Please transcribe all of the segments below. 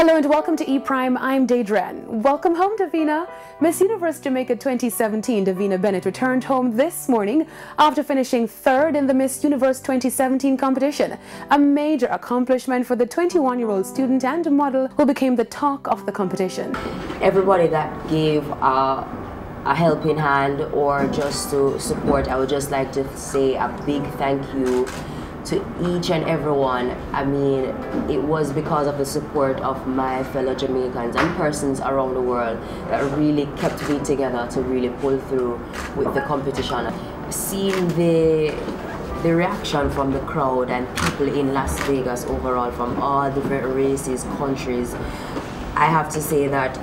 Hello and welcome to E-Prime. I'm Daedren. Welcome home, Davina. Miss Universe Jamaica 2017, Davina Bennett, returned home this morning after finishing third in the Miss Universe 2017 competition, a major accomplishment for the 21-year-old student and model who became the talk of the competition. Everybody that gave a helping hand or just to support, I would just like to say a big thank you to each and everyone. I mean, it was because of the support of my fellow Jamaicans and persons around the world that really kept me together to really pull through with the competition. Seeing the reaction from the crowd and people in Las Vegas overall from all different races, countries, I have to say that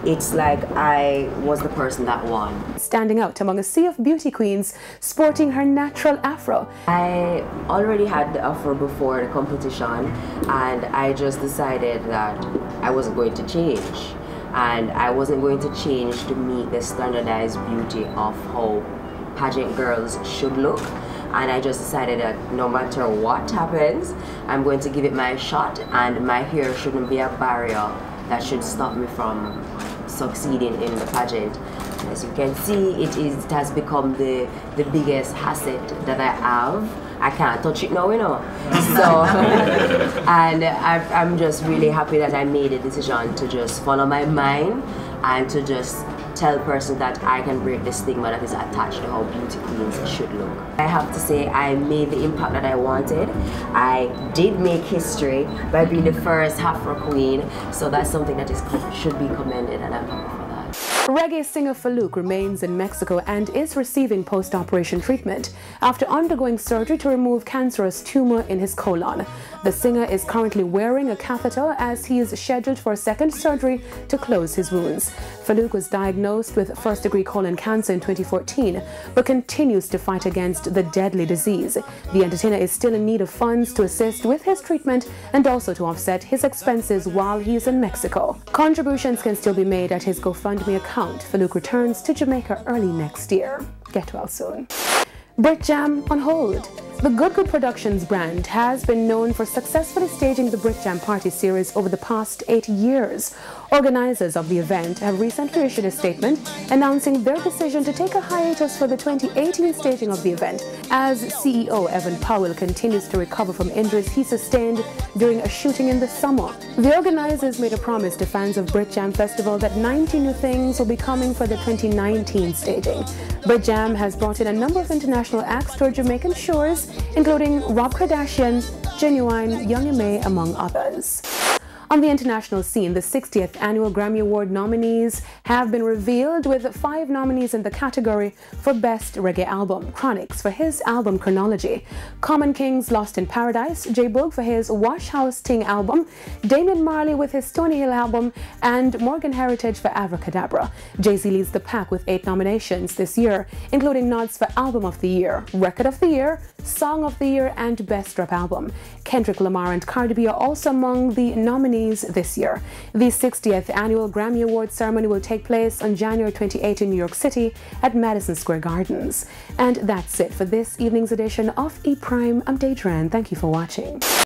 it's like I was the person that won. Standing out among a sea of beauty queens sporting her natural afro. I already had the afro before the competition, and I just decided that I wasn't going to change. And I wasn't going to change to meet the standardized beauty of how pageant girls should look. And I just decided that no matter what happens, I'm going to give it my shot, and my hair shouldn't be a barrier that should stop me from succeeding in the pageant. As you can see, it has become the biggest asset that I have. I can't touch it now, you know. So, and I'm just really happy that I made a decision to just follow my mind and to just tell persons that I can break the stigma that is attached to how beauty queens should look. I have to say I made the impact that I wanted. I did make history by being the first Afro queen, so that's something that should be commended, and I'm happy for that. Reggae singer Faluque remains in Mexico and is receiving post-operation treatment after undergoing surgery to remove cancerous tumor in his colon. The singer is currently wearing a catheter as he is scheduled for a second surgery to close his wounds. Faluque was diagnosed with first-degree colon cancer in 2014, but continues to fight against the deadly disease. The entertainer is still in need of funds to assist with his treatment and also to offset his expenses while he is in Mexico. Contributions can still be made at his GoFundMe account. Faluque returns to Jamaica early next year. Get well soon. Brit Jam on hold. The Good Good Productions brand has been known for successfully staging the Brit Jam Party series over the past 8 years. Organizers of the event have recently issued a statement announcing their decision to take a hiatus for the 2018 staging of the event, as CEO Evan Powell continues to recover from injuries he sustained during a shooting in the summer. The organizers made a promise to fans of Brit Jam Festival that 90 new things will be coming for the 2019 staging. Brit Jam has brought in a number of international acts to our Jamaican shores, including Rob Kardashian, Genuine, Young M.A., among others. On the international scene, the 60th Annual Grammy Award nominees have been revealed, with 5 nominees in the category for Best Reggae Album: Chronixx for his album Chronology, Common King's Lost in Paradise, J Boog for his Wash House Ting album, Damian Marley with his Stony Hill album, and Morgan Heritage for Abracadabra. Jay-Z leads the pack with 8 nominations this year, including nods for Album of the Year, Record of the Year, Song of the Year, and Best Rap Album. Kendrick Lamar and Cardi B are also among the nominees this year. The 60th Annual Grammy Awards ceremony will take place on January 28 in New York City at Madison Square Gardens. And that's it for this evening's edition of E-Prime. I'm Daedren. Thank you for watching.